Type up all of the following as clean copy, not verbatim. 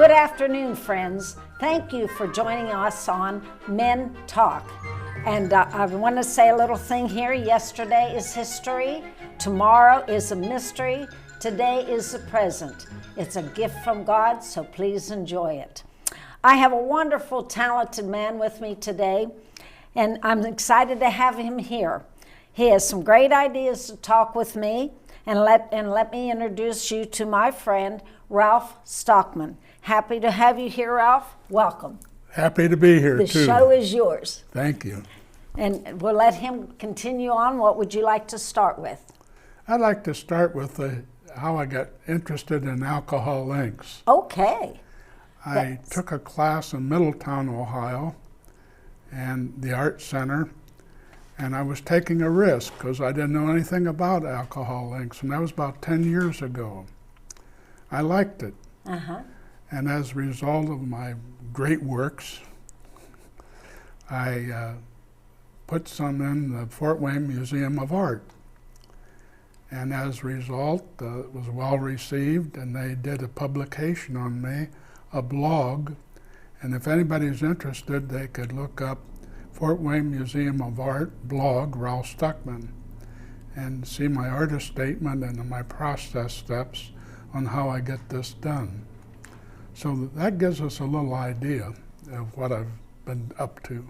Good afternoon, friends. Thank you for joining us on Men Talk. And I want to say a little thing here. Yesterday is history. Tomorrow is a mystery. Today is the present. It's a gift from God, so please enjoy it. I have a wonderful, talented man with me today, and I'm excited to have him here. He has some great ideas to talk with me, and let me introduce you to my friend, Ralph Stuckman. Happy to have you here, Ralph. Welcome. Happy to be here, too. The show is yours. Thank you. And we'll let him continue on. What would you like to start with? I'd like to start with how I got interested in alcohol inks. Okay. I took a class in Middletown, Ohio, and the Art Center, and I was taking a risk because I didn't know anything about alcohol inks, and that was about 10 years ago. I liked it. And as a result of my great works, I put some in the Fort Wayne Museum of Art. And as a result, it was well received, and they did a publication on me, a blog. And if anybody's interested, they could look up Fort Wayne Museum of Art blog, Ralph Stuckman, and see my artist statement and my process steps on how I get this done. So that gives us a little idea of what I've been up to.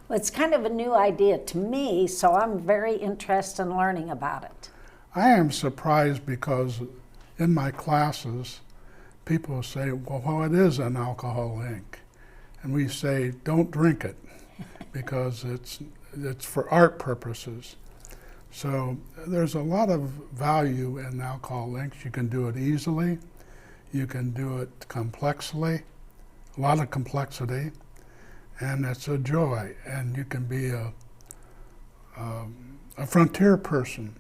Well, it's kind of a new idea to me, so I'm very interested in learning about it. I am surprised because in my classes, people say, well, what is an alcohol ink? And we say, don't drink it because it's for art purposes. So there's a lot of value in alcohol inks. You can do it easily. You can do it complexly, a lot of complexity, and it's a joy. And you can be a frontier person.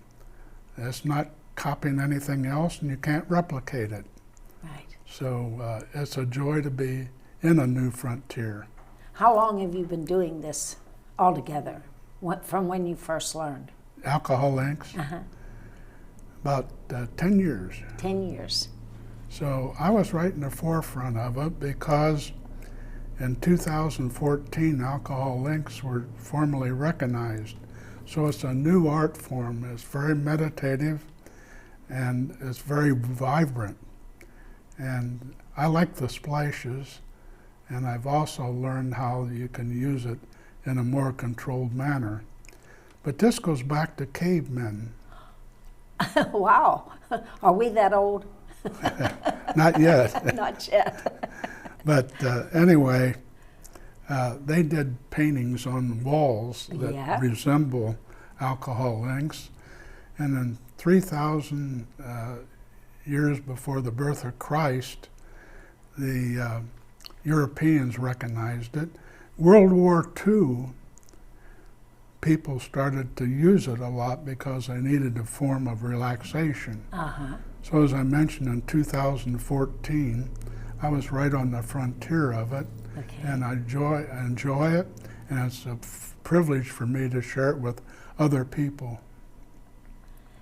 It's not copying anything else, and you can't replicate it. Right. So it's a joy to be in a new frontier. How long have you been doing this altogether, from when you first learned? Alcohol inks? About 10 years. 10 years. So I was right in the forefront of it because in 2014, alcohol inks were formally recognized. So it's a new art form. It's very meditative and it's very vibrant. And I like the splashes, and I've also learned how you can use it in a more controlled manner. But this goes back to cavemen. Wow. Are we that old? Not yet. Not yet. But anyway, they did paintings on walls that resemble alcohol inks. And in 3,000 years before the birth of Christ, the Europeans recognized it. World War II, people started to use it a lot because they needed a form of relaxation. So as I mentioned, in 2014, I was right on the frontier of it, and I enjoy it, and it's a privilege for me to share it with other people.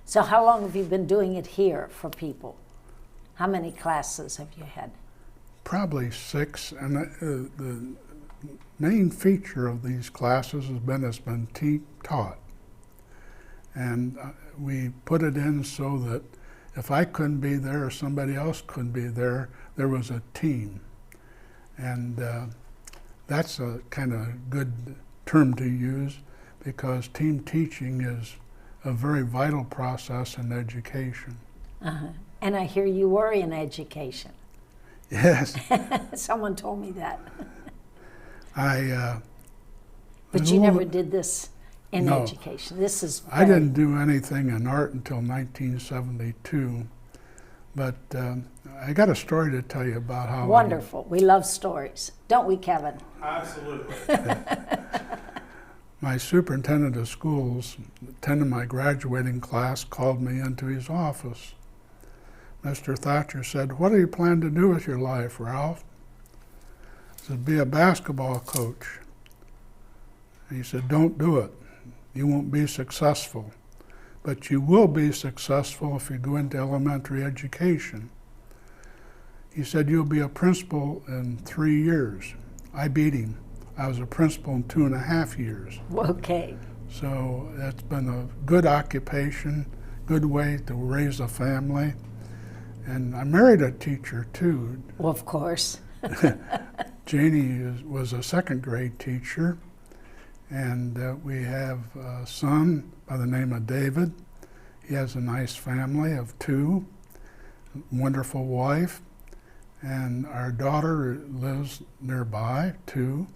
So how long have you been doing it here for people? How many classes have you had? Probably 6, and the main feature of these classes has been it's been taught. And we put it in so that if I couldn't be there or somebody else couldn't be there, there was a team. And that's a kind of good term to use because team teaching is a very vital process in education. And I hear you were in education. Yes. Someone told me that. But you never did this in education. This is I didn't do anything in art until 1972, but I got a story to tell you about how wonderful. We love stories, don't we, Kevin? Absolutely. My superintendent of schools, attending my graduating class, called me into his office. Mr. Thatcher said, "What do you plan to do with your life, Ralph?" I said, "Be a basketball coach." And he said, "Don't do it. You won't be successful. But you will be successful if you go into elementary education. He said, "You'll be a principal in 3 years." I beat him. I was a principal in 2.5 years. Okay. So it's been a good occupation, good way to raise a family. And I married a teacher too. Well, of course. Janie was a second grade teacher, and we have a son by the name of David. He has a nice family of 2, wonderful wife, and our daughter lives nearby too,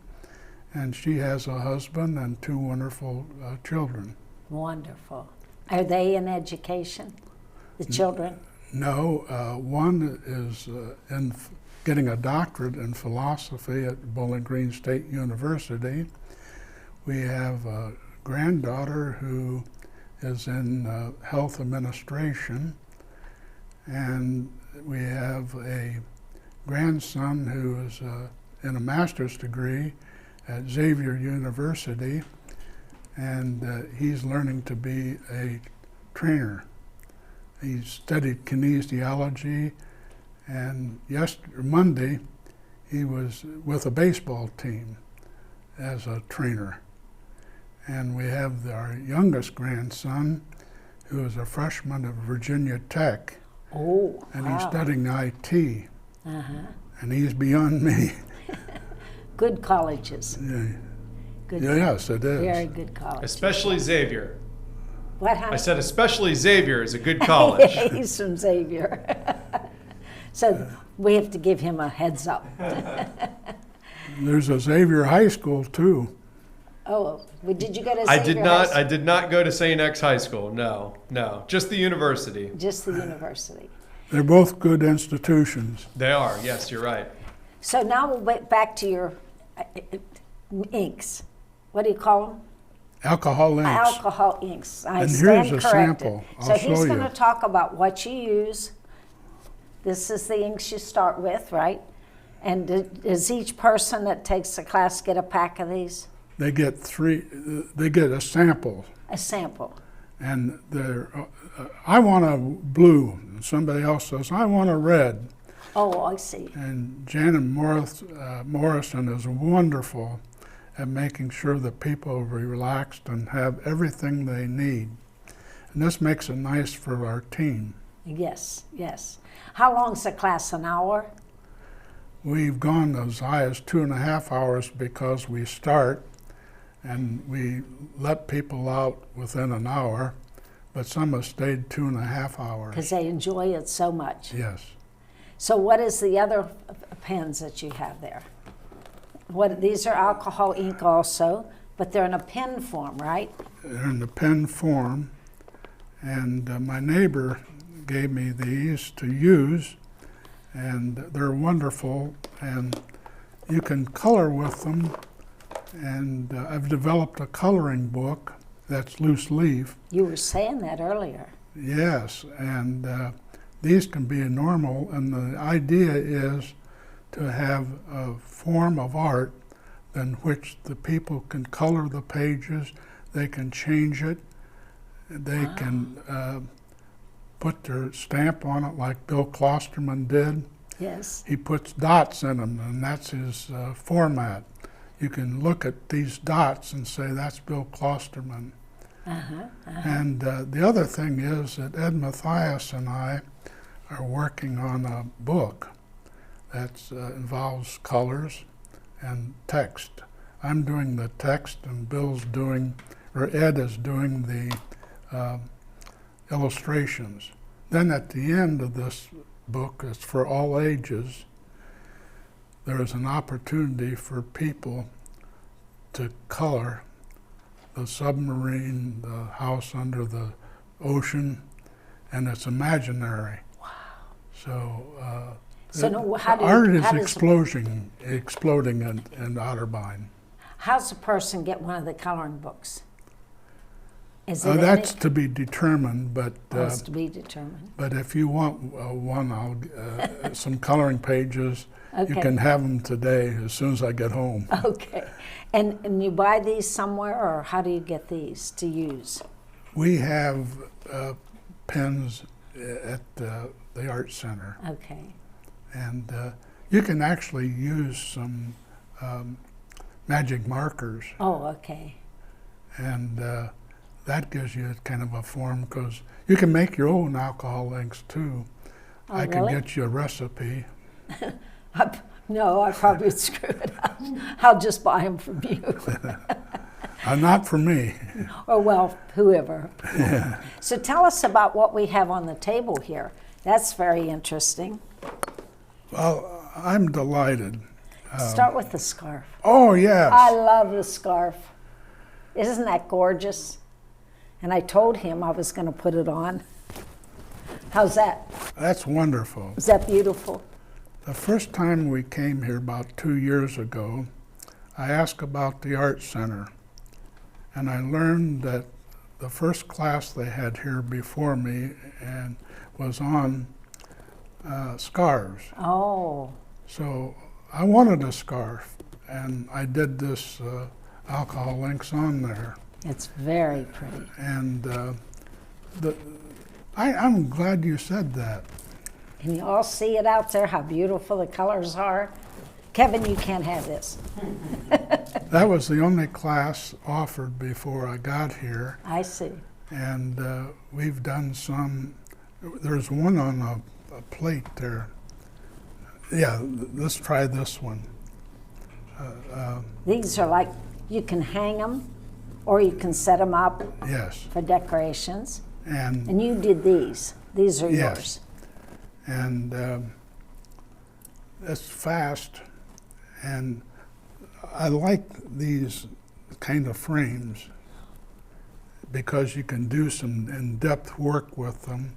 and she has a husband and 2 wonderful children. Wonderful. Are they in education, the children? No, one is getting a doctorate in philosophy at Bowling Green State University. We have a granddaughter who is in health administration, and we have a grandson who is in a master's degree at Xavier University, and he's learning to be a trainer. He studied kinesiology, and Monday he was with a baseball team as a trainer. And we have our youngest grandson, who is a freshman at Virginia Tech. Oh, and wow. He's studying IT. Uh-huh. And he's beyond me. Good colleges. Yeah. Good. Yes, it is. Very good college. Especially Xavier. What, honey? I said especially Xavier is a good college. He's from Xavier. So we have to give him a heads up. There's a Xavier High School too. Oh, well, did you go to Xavier I did High not. School? I did not go to St. X High School. No, just the university. Just the university. They're both good institutions. They are. Yes, you're right. So now we'll get back to your inks. What do you call them? Alcohol inks. Alcohol inks. I And stand here's a corrected. sample. So I'll he's show going you. to talk about what you use. This is the inks you start with, right? And does each person that takes the class get a pack of these? They get 3. They get a sample, A sample. and they're. I want a blue, and somebody else says I want a red. Oh, I see. And Janet Morrison is wonderful at making sure that people are relaxed and have everything they need. And this makes it nice for our team. Yes, yes. How long's the class? An hour? We've gone as high as 2.5 hours because we start and we let people out within an hour, but some have stayed 2.5 hours. Because they enjoy it so much. Yes. So what is the other pens that you have there? These are alcohol ink also, but they're in a pen form, right? They're in the pen form, and my neighbor gave me these to use, and they're wonderful, and you can color with them, and I've developed a coloring book that's loose leaf. You were saying that earlier. Yes, and these can be normal, and the idea is to have a form of art in which the people can color the pages, they can change it, they can put their stamp on it like Bill Klosterman did. Yes. He puts dots in them, and that's his format. You can look at these dots and say, that's Bill Klosterman. And the other thing is that Ed Mathias and I are working on a book that involves colors and text. I'm doing the text, and Ed is doing the illustrations. Then at the end of this book, it's for all ages, there is an opportunity for people to color the submarine, the house under the ocean, and it's imaginary. Wow. So, art is exploding in Otterbein. How's a person get one of the coloring books? Is it That's to be determined, but that's to be determined. but if you want one, I'll some coloring pages. Okay. You can have them today as soon as I get home. Okay. And you buy these somewhere, or how do you get these to use? We have pens at the Art Center, Okay. And you can actually use some magic markers. Oh, okay. And that gives you kind of a form, because you can make your own alcohol inks too. Oh, I can really? get you a recipe. No, I probably would screw it up. I'll just buy them from you. Not for me. Or, well, whoever. Yeah. So tell us about what we have on the table here. That's very interesting. Well, I'm delighted. Start with the scarf. Oh, yes. I love the scarf. Isn't that gorgeous? And I told him I was going to put it on. How's that? That's wonderful. Is that beautiful? The first time we came here about 2 years ago, I asked about the art center. And I learned that the first class they had here before me and was on scarves. Oh, So I wanted a scarf, and I did this alcohol inks on there. it's very pretty. And I'm glad you said that. Can you all see it out there, how beautiful the colors are? Kevin, you can't have this. That was the only class offered before I got here, I see. and we've done some. There's one on a plate there. Yeah, let's try this one. These are like, you can hang them, or you can set them up Yes, for decorations. and And you did these. These are Yes. yours. and it's fast, and I like these kind of frames because you can do some in-depth work with them.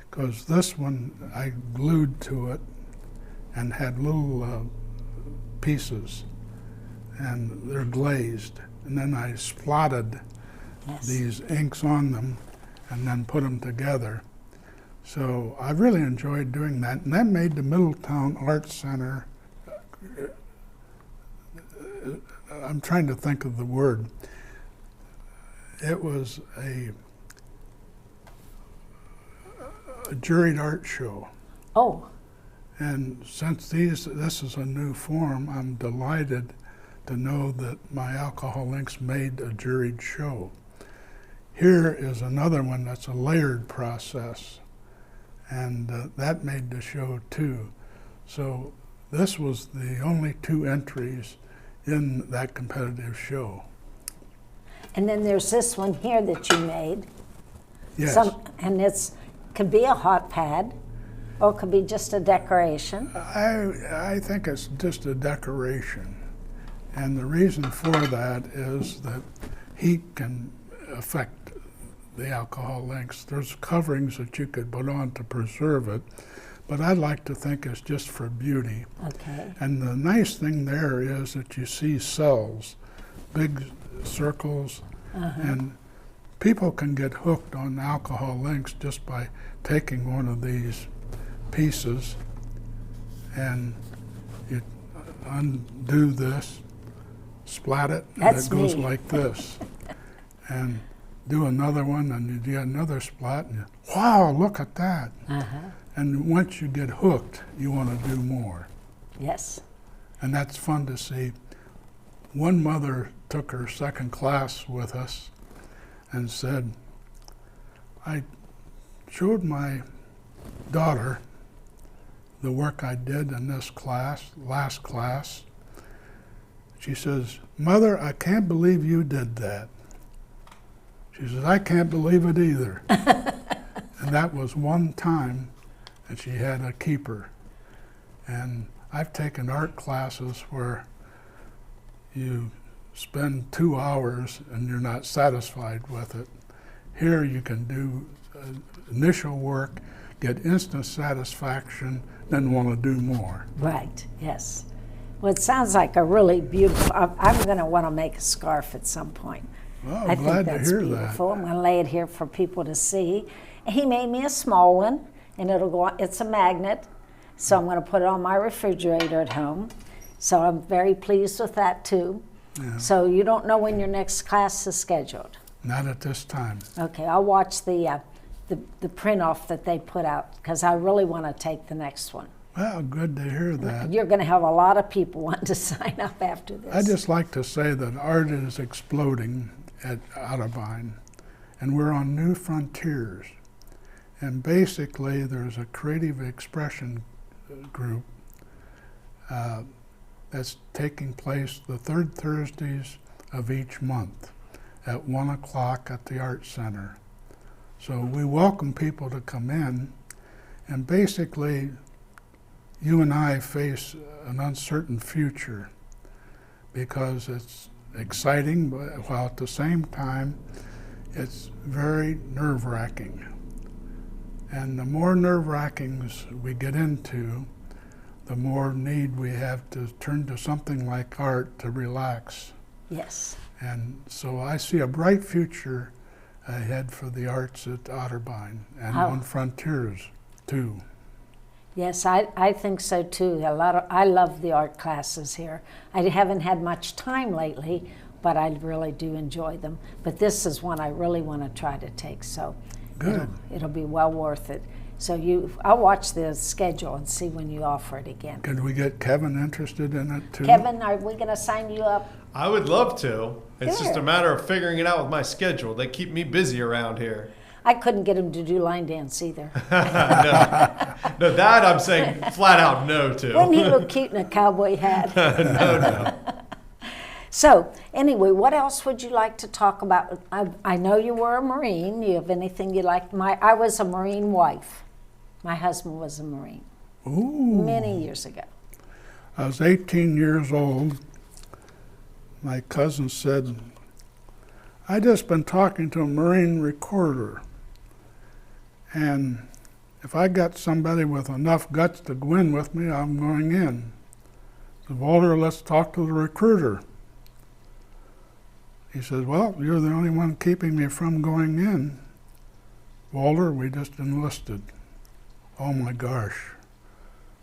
Because this one I glued to it and had little pieces, and they're glazed. And then I splotted Yes. these inks on them and then put them together. So I really enjoyed doing that, and that made the Middletown Arts Center, I'm trying to think of the word, it was a juried art show. Oh, And since this is a new form, I'm delighted to know that my alcohol inks made a juried show. Here is another one that's a layered process, and that made the show too. So this was the only 2 entries in that competitive show. and then there's this one here that you made. Yes, And it's could be a hot pad, or it could be just a decoration. I think it's just a decoration. And the reason for that is that heat can affect the alcohol inks. There's coverings that you could put on to preserve it, but I like to think it's just for beauty. Okay. And the nice thing there is that you see cells, big circles, and people can get hooked on alcohol inks just by taking one of these pieces and you undo this, splat it, and That's it goes me. like this. And do another one, and you do another splat, and wow, look at that. And once you get hooked, you want to do more. Yes. And that's fun to see. One mother took her second class with us and said, I showed my daughter the work I did in this class, last class. She says, Mother, I can't believe you did that. She says, I can't believe it either. And that was one time that she had a keeper. And I've taken art classes where you spend 2 hours and you're not satisfied with it. Here you can do initial work, get instant satisfaction, then want to do more. Right. Yes. Well, it sounds like a really beautiful. I'm going to want to make a scarf at some point. Well, I I'm glad think to that's hear beautiful. I'm going to lay it here for people to see. He made me a small one, and it'll go. It's a magnet, so I'm going to put it on my refrigerator at home. So I'm very pleased with that too. Yeah. So you don't know when your next class is scheduled. Not at this time. Okay, I'll watch the print off that they put out because I really want to take the next one. Well, good to hear that. You're going to have a lot of people wanting to sign up after this. I just like to say that art is exploding at Otterbein, and we're on new frontiers. And basically, there's a creative expression group that's taking place the third Thursdays of each month at 1 o'clock at the Art Center. So we welcome people to come in, and basically, you and I face an uncertain future because it's exciting, but while at the same time, it's very nerve-wracking. And the more nerve-wrackings we get into, the more need we have to turn to something like art to relax. Yes. And so I see a bright future ahead for the arts at Otterbein and on Frontiers too. Yes, I think so too. I love the art classes here. I haven't had much time lately, but I really do enjoy them. But this is one I really want to try to take, so good. It'll be well worth it. So I'll watch the schedule and see when you offer it again. Could we get Kevin interested in it too? Kevin, are we going to sign you up? I would love to. It's Good. just a matter of figuring it out with my schedule. They keep me busy around here. I couldn't get him to do line dance either. No, that I'm saying flat out no to. Wouldn't he look cute in a cowboy hat? No. So, anyway, what else would you like to talk about? I know you were a Marine. You have anything you like? I was a Marine wife. My husband was a Marine. Ooh. Many years ago. I was 18 years old. My cousin said, I just been talking to a Marine recorder, and if I got somebody with enough guts to go in with me, I'm going in. I said, Walter, let's talk to the recruiter. He says, well, you're the only one keeping me from going in. Walter, we just enlisted. Oh my gosh,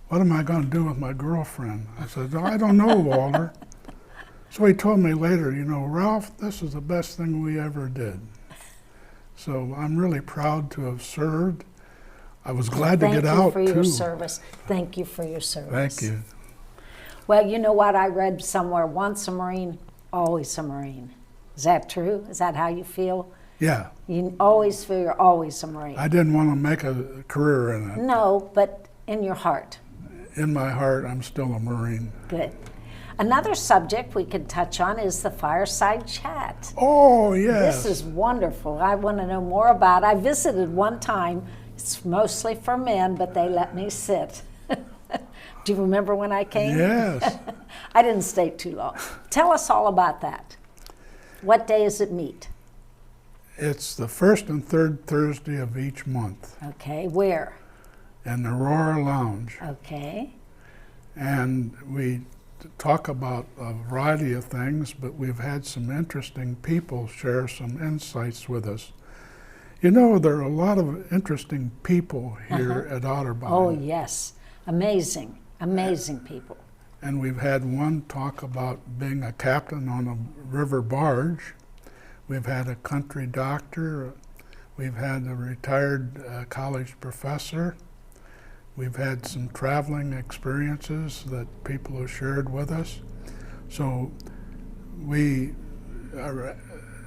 what am I going to do with my girlfriend? I said, I don't know, Walter. So he told me later, Ralph, this is the best thing we ever did. So I'm really proud to have served. I was glad to get out, too. Thank you for your service. Thank you for your service. Thank you. Well, you know what? I read somewhere, once a Marine, always a Marine. Is that true? Is that how you feel? Yeah. You always feel you're always a Marine. I didn't want to make a career in it. No, but in your heart. In my heart, I'm still a Marine. Good. Another subject we could touch on is the fireside chat. Oh, yes. This is wonderful. I want to know more about it. I visited one time. It's mostly for men, but they let me sit. Do you remember when I came? Yes. I didn't stay too long. Tell us all about that. What day does it meet? It's the first and third Thursday of each month. Okay, where? In the Aurora Lounge. Okay. And we talk about a variety of things, but we've had some interesting people share some insights with us. There are a lot of interesting people here at Otterbein. Oh, yes. Amazing, amazing people. And we've had one talk about being a captain on a river barge. We've had a country doctor. We've had a retired college professor. We've had some traveling experiences that people have shared with us. So we are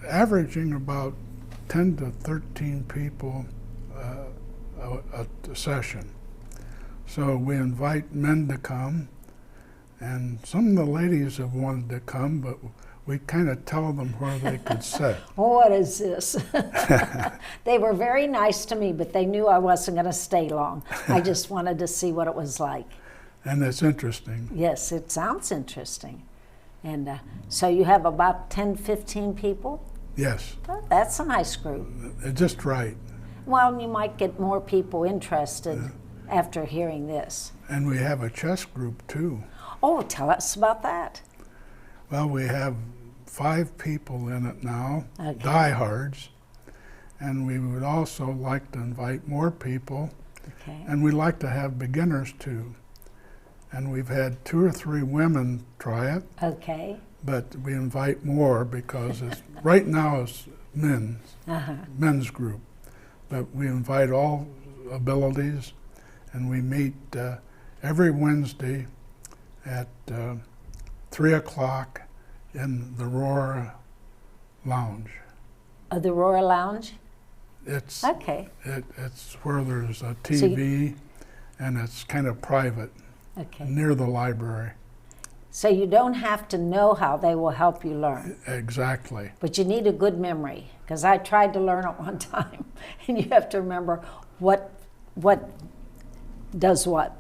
averaging about 10 to 13 people a session. So we invite men to come, and some of the ladies have wanted to come, but we kind of tell them where they could sit. What is this? They were very nice to me, but they knew I wasn't going to stay long. I just wanted to see what it was like. And it's interesting. Yes, it sounds interesting. And so you have about 10, 15 people? Yes. Well, that's a nice group. Just right. Well, you might get more people interested after hearing this. And we have a chess group, too. Oh, tell us about that. Well, we have 5 people in it now, Okay. diehards, and we would also like to invite more people, Okay. and we like to have beginners too. And we've had 2 or 3 women try it, Okay. but we invite more because right now it's men's group, but we invite all abilities, and we meet every Wednesday at 3 o'clock in the Aurora Lounge. The Aurora Lounge? It's Okay. It's where there's a TV, and it's kind of private, Okay. near the library. So you don't have to know how, they will help you learn. Exactly. But you need a good memory, because I tried to learn it one time, and you have to remember what does what.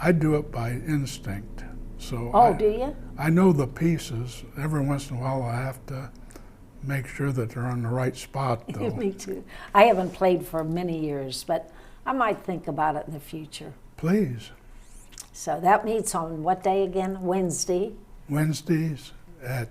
I do it by instinct. So Oh, do you? I know the pieces. Every once in a while I have to make sure that they're on the right spot, though. Me too. I haven't played for many years, but I might think about it in the future. Please. So that meets on what day again? Wednesday. Wednesdays at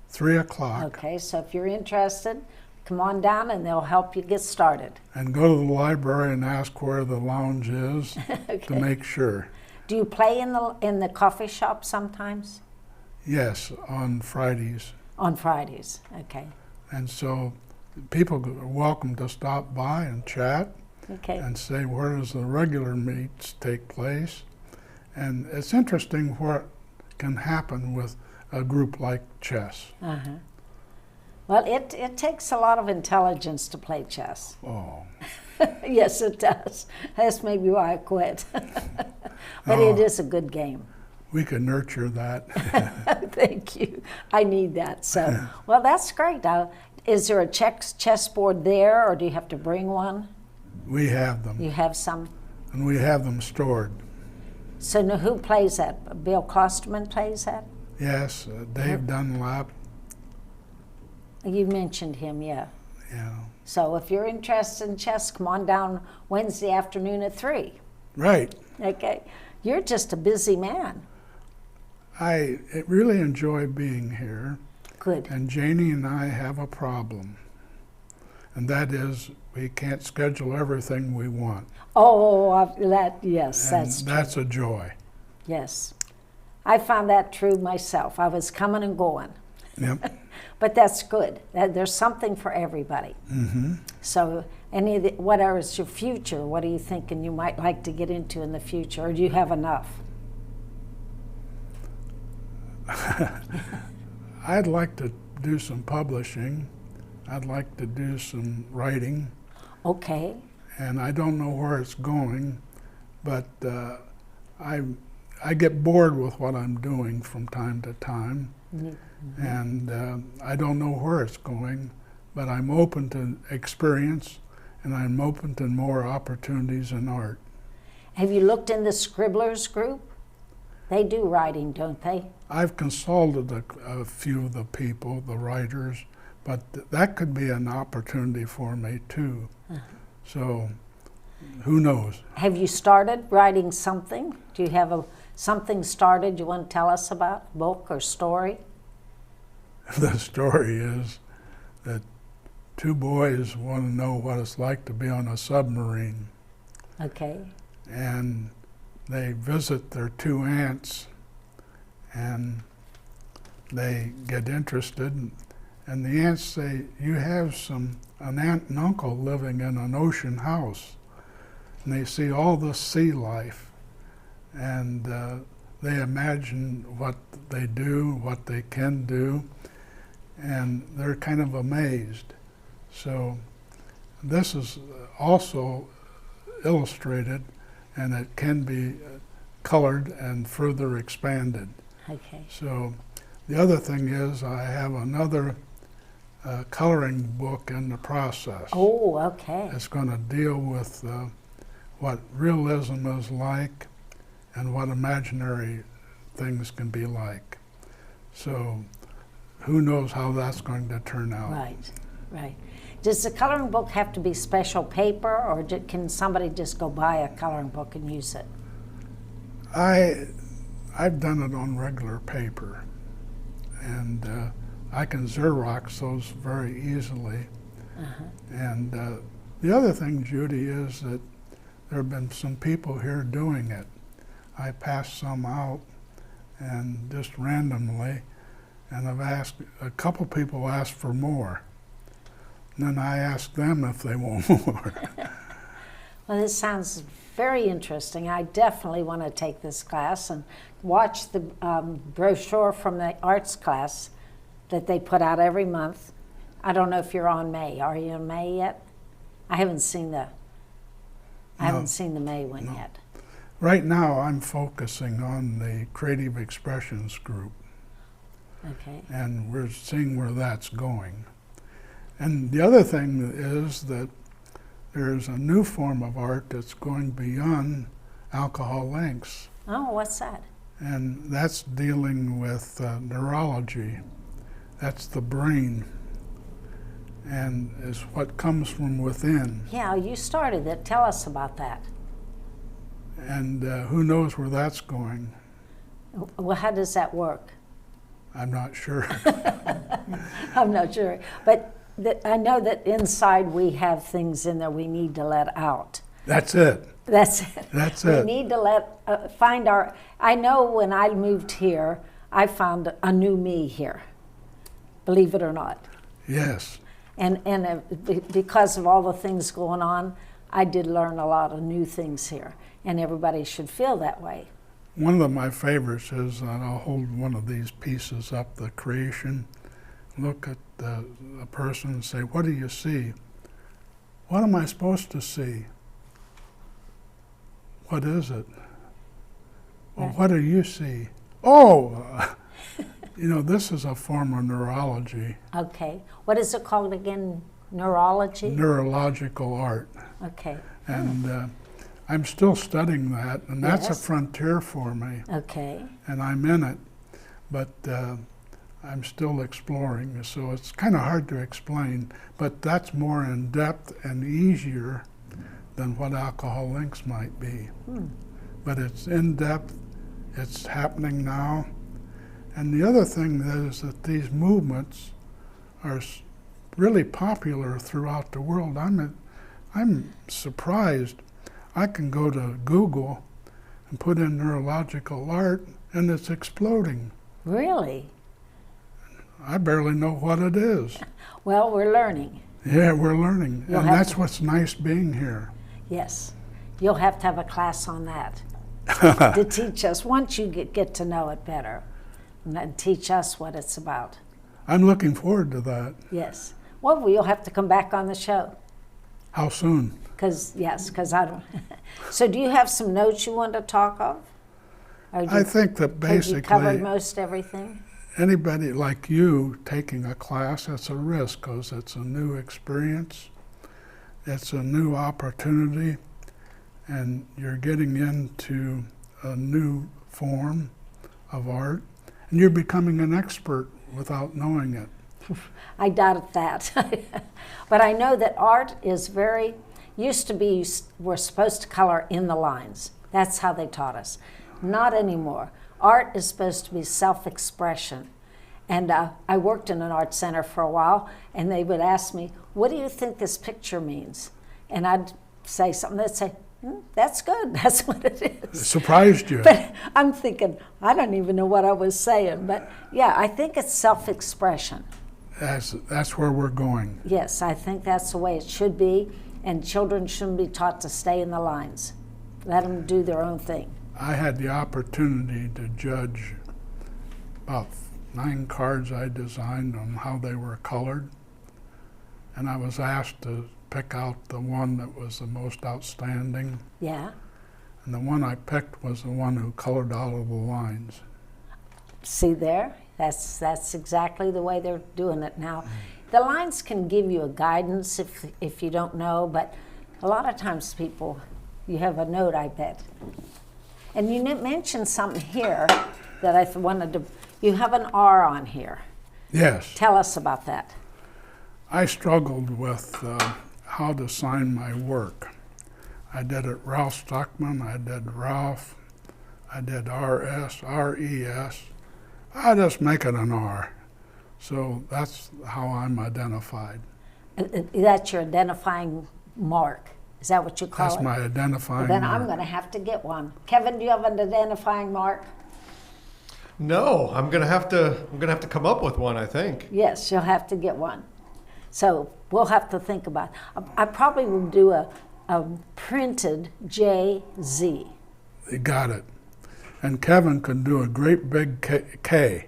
3 o'clock. Okay, so if you're interested, come on down and they'll help you get started. And go to the library and ask where the lounge is Okay. to make sure. Do you play in the coffee shop sometimes? Yes, on Fridays. On Fridays, okay. And so people are welcome to stop by and chat Okay. and say, where does the regular meets take place? And it's interesting what can happen with a group like chess. Uh-huh. Well, it takes a lot of intelligence to play chess. Oh, Yes, it does. That's maybe why I quit. But it is a good game. we can nurture that. Thank you. I need that. So, well, that's great. Is there a chessboard there, or do you have to bring one? We have them, You have some. and we have them stored. So now who plays that? Bill Klosterman plays that? Yes, Dave Dunlap, You mentioned him, yeah. yeah. So if you're interested in chess, come on down Wednesday afternoon at 3. Right. Okay. You're just a busy man. I really enjoy being here, Good. and Janie and I have a problem, and that is we can't schedule everything we want. Oh, yes, And that's true. that's a joy. Yes. I found that true myself. I was coming and going. Yep. But that's good. There's something for everybody. Mm-hmm. So, whatever is your future, what are you thinking you might like to get into in the future, or do you have enough? I'd like to do some publishing. I'd like to do some writing, Okay. and I don't know where it's going, but I get bored with what I'm doing from time to time, and I don't know where it's going, but I'm open to experience, and I'm open to more opportunities in art. Have you looked in the Scribblers group? They do writing, don't they? I've consulted a few of the people, the writers, but that could be an opportunity for me too. So, who knows? Have you started writing something? Do you have something started you want to tell us about, book or story? The story is that two boys want to know what it's like to be on a submarine, Okay. and they visit their two aunts, and they get interested, and the aunts say, you have an aunt and uncle living in an ocean house, and they see all the sea life, and they imagine what they do, what they can do, and they're kind of amazed. So this is also illustrated, and it can be colored and further expanded. Okay. So the other thing is I have another coloring book in the process. Oh, okay. It's going to deal with what realism is like and what imaginary things can be like. So who knows how that's going to turn out. Right, right. Does the coloring book have to be special paper, or can somebody just go buy a coloring book and use it? I've done it on regular paper, and I can Xerox those very easily. And the other thing, Judy, is that there have been some people here doing it. I passed some out, and just randomly, and I've asked, a couple people asked for more. And then I asked them if they want more. Well, this sounds very interesting. I definitely want to take this class and watch the brochure from the arts class that they put out every month. I don't know if you're on May. Are you in May yet? I haven't seen the May one yet. Right now, I'm focusing on the Creative Expressions group. Okay. And we're seeing where that's going. And the other thing is that there's a new form of art that's going beyond alcohol inks. Oh, what's that? And that's dealing with neurology. That's the brain. And is what comes from within. Yeah, you started it. Tell us about that. And who knows where that's going? Well, how does that work? I'm not sure. I'm not sure. But I know that inside we have things in there we need to let out. That's it. That's it. That's we it. need to find our. I know when I moved here, I found a new me here. Believe it or not. Yes. And because of all the things going on, I did learn a lot of new things here. And everybody should feel that way. One of my favorites is that I'll hold one of these pieces up, the creation, look at a person and say, what do you see? What am I supposed to see? What is it? Well, what do you see? Oh, this is a form of neurology. Okay. What is it called again? Neurology? Neurological art. Okay. And I'm still studying that, and that's a frontier for me. Okay. And I'm in it, but I'm still exploring, so it's kind of hard to explain, but that's more in depth and easier than what alcohol inks might be. But it's in depth, it's happening now. And the other thing is that these movements are really popular throughout the world. I'm surprised. I can go to Google and put in neurological art, and it's exploding. Really? I barely know what it is. Well, we're learning. Yeah, we're learning. And that's what's nice being here. Yes. You'll have to have a class on that to teach us, once you get to know it better, and teach us what it's about. I'm looking forward to that. Yes. Well, you'll have to come back on the show. How soon? Because I don't. So do you have some notes you want to talk of? I think that basically you covered most everything. Anybody like you taking a class, it's a risk because it's a new experience, it's a new opportunity, and you're getting into a new form of art, and you're becoming an expert without knowing it. I doubt that. But I know that art is used to be, we're supposed to color in the lines. That's how they taught us. Not anymore. Art is supposed to be self-expression. And I worked in an art center for a while, and they would ask me, what do you think this picture means? And I'd say something, they'd say, that's good, that's what it is. It surprised you. But I'm thinking, I don't even know what I was saying, but yeah, I think it's self-expression. That's where we're going. Yes, I think that's the way it should be, and children shouldn't be taught to stay in the lines. Let them do their own thing. I had the opportunity to judge about 9 cards I designed on how they were colored, and I was asked to pick out the one that was the most outstanding. Yeah. And the one I picked was the one who colored all of the lines. See there? That's exactly the way they're doing it now. The lines can give you a guidance if you don't know, but a lot of times you have a note, I bet. And you mentioned something here that I wanted to, you have an R on here. Yes. Tell us about that. I struggled with how to sign my work. I did it Ralph Stuckman, I did Ralph, I did R.S., R.E.S. I just make it an R. So that's how I'm identified. That's your identifying mark. Is that what you call it? That's my identifying Then mark. I'm going to have to get one. Kevin, do you have an identifying mark? No, I'm gonna have to come up with one, I think. Yes, you'll have to get one. So we'll have to think about it. I probably will do printed JZ. You got it. And Kevin could do a great big K.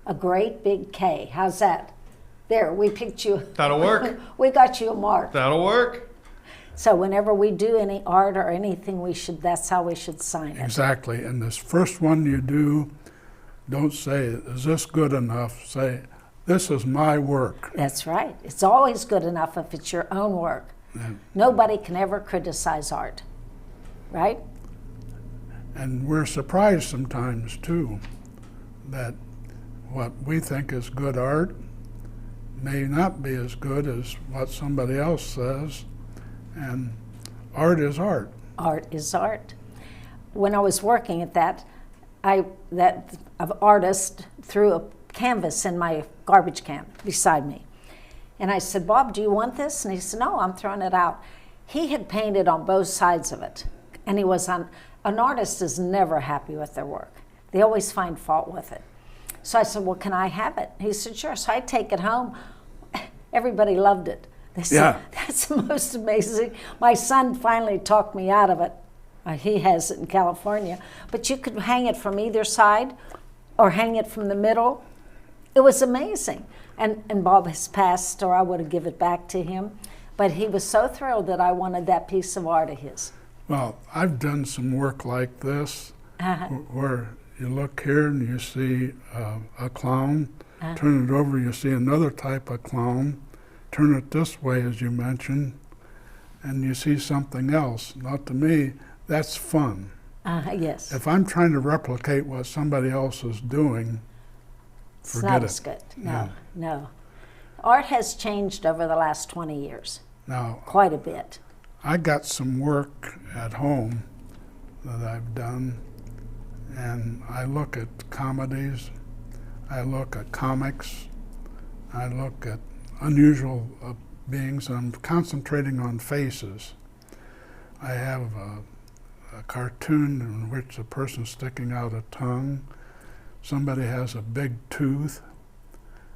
A great big K. How's that? There, we picked you. That'll work. We got you a mark. That'll work. So whenever we do any art or anything, that's how we should sign it. Exactly. And this first one you do, don't say, is this good enough? Say, this is my work. That's right. It's always good enough if it's your own work. Yeah. Nobody can ever criticize art, right? And we're surprised sometimes, too, that what we think is good art may not be as good as what somebody else says. And art is art. Art is art. When I was working at that artist threw a canvas in my garbage can beside me. And I said, Bob, do you want this? And he said, no, I'm throwing it out. He had painted on both sides of it. And an artist is never happy with their work. They always find fault with it. So I said, well, can I have it? He said, sure. So I take it home. Everybody loved it. They said, Yeah. That's the most amazing. My son finally talked me out of it. He has it in California. But you could hang it from either side or hang it from the middle. It was amazing. And Bob has passed, or I would have given it back to him. But he was so thrilled that I wanted that piece of art of his. Well, I've done some work like this, where you look here and you see a clown, turn it over, you see another type of clown, turn it this way, as you mentioned, and you see something else. Now, to me, that's fun. Yes. If I'm trying to replicate what somebody else is doing, It's forget not it. as good. No, Yeah. no. Art has changed over the last 20 years, Now, quite a bit. I got some work at home that I've done, and I look at comedies, I look at comics, I look at unusual beings. I'm concentrating on faces. I have a cartoon in which a person's sticking out a tongue, somebody has a big tooth,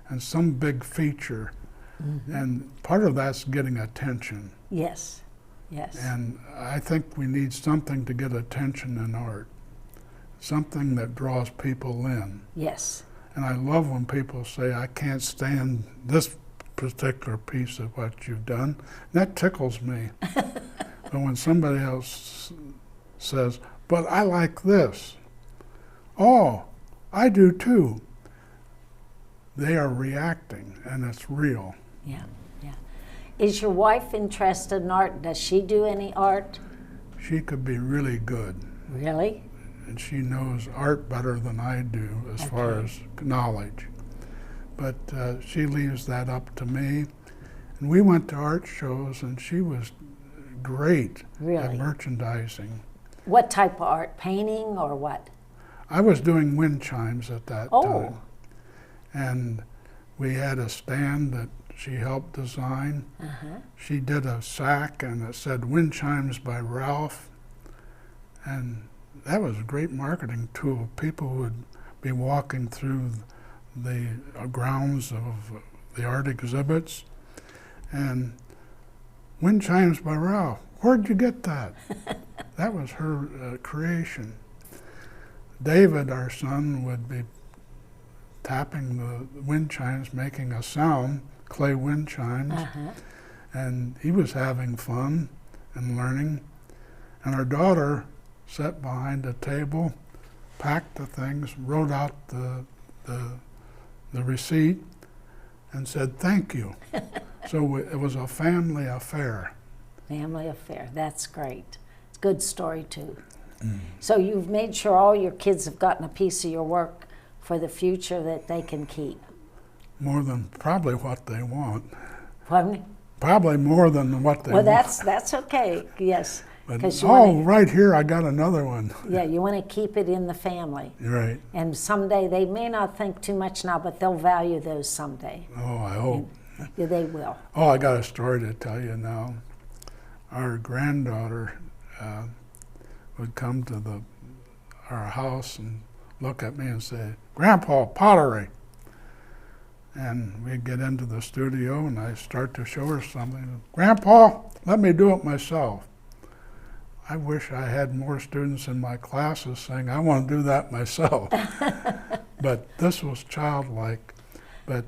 and some big feature. And part of that's getting attention. Yes, yes. And I think we need something to get attention in art, something that draws people in. Yes. And I love when people say, I can't stand this particular piece of what you've done. That tickles me. But when somebody else says, but I like this. Oh, I do too. They are reacting, and it's real. Yeah, yeah. Is your wife interested in art? Does she do any art? She could be really good. Really? And she knows art better than I do as far as knowledge. But she leaves that up to me. And we went to art shows, and she was great at Really? merchandising. What type of art? Painting or what? I was doing wind chimes at that Oh. time. And we had a stand that she helped design. She did a sack, and it said Wind Chimes by Ralph. And that was a great marketing tool. People would be walking through the grounds of the art exhibits, and Wind Chimes by Ralph. Where'd you get that? That was her creation. David, our son, would be tapping the wind chimes, making a sound, clay wind chimes, and he was having fun and learning. And our daughter sat behind a table, packed the things, wrote out the receipt, and said, thank you. So it was a family affair. Family affair. That's great. It's a good story, too. So you've made sure all your kids have gotten a piece of your work for the future that they can keep. More than probably what they want. Pardon me? Probably more than what they Well, want. that's okay. Yes. But, 'Cause you oh, wanna- right here, I got another one. Yeah, you want to keep it in the family. You're right. And someday, they may not think too much now, but they'll value those someday. Oh, I hope. Yeah, they will. Oh, I got a story to tell you now. Our granddaughter would come to our house and look at me and say, Grandpa, pottery. And we'd get into the studio and I start to show her something. Grandpa, let me do it myself. I wish I had more students in my classes saying, I want to do that myself. But this was childlike. But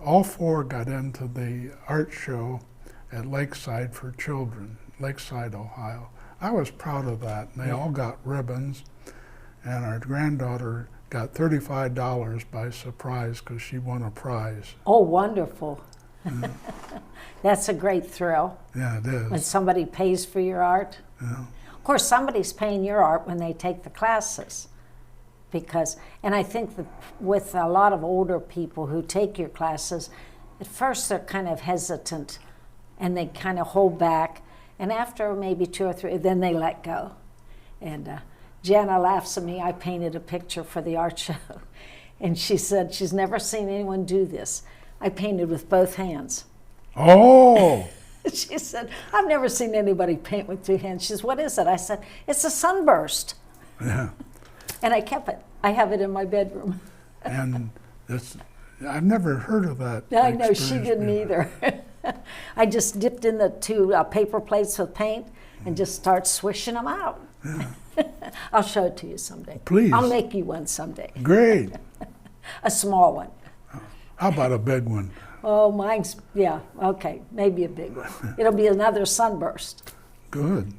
all 4 got into the art show at Lakeside for Children, Lakeside, Ohio. I was proud of that. And they all got ribbons. And our granddaughter got $35 by surprise because she won a prize. Oh, wonderful. That's a great thrill. Yeah, it is. When somebody pays for your art. Yeah. Of course, somebody's paying your art when they take the classes. And I think that with a lot of older people who take your classes, at first they're kind of hesitant and they kind of hold back. And after maybe 2 or 3, then they let go. And Jana laughs at me. I painted a picture for the art show. And she said she's never seen anyone do this. I painted with both hands. Oh! She said, I've never seen anybody paint with 2 hands. She says, what is it? I said, it's a sunburst. Yeah. And I kept it. I have it in my bedroom. And I've never heard of that. I know, she didn't before. either. I just dipped in the 2 paper plates with paint and just start swishing them out. Yeah. I'll show it to you someday. Please. I'll make you one someday. Great. A small one. How about a big one? Oh, mine's, yeah, okay, maybe a big one. It'll be another sunburst. Good.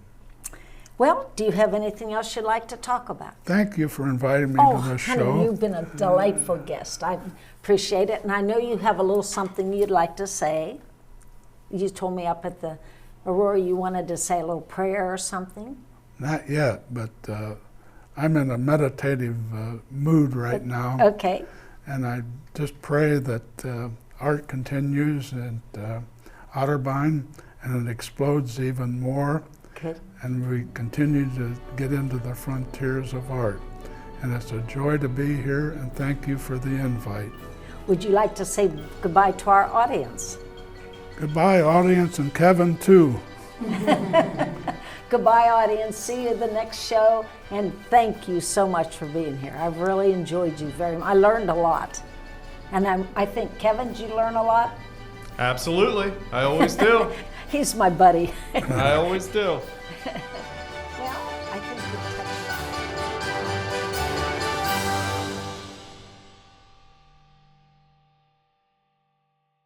Well, do you have anything else you'd like to talk about? Thank you for inviting me Oh, to this honey, show. you've been a delightful guest. I appreciate it, and I know you have a little something you'd like to say. You told me up at the Aurora you wanted to say a little prayer or something. Not yet, but I'm in a meditative mood right now. Okay. And I just pray that art continues at Otterbein and it explodes even more. Good. And we continue to get into the frontiers of art. And it's a joy to be here, and thank you for the invite. Would you like to say goodbye to our audience? Goodbye, audience, and Kevin, too. Goodbye, audience. See you at the next show. And thank you so much for being here. I've really enjoyed you very much. I learned a lot. And I think, Kevin, did you learn a lot? Absolutely. I always do. He's my buddy. I always do.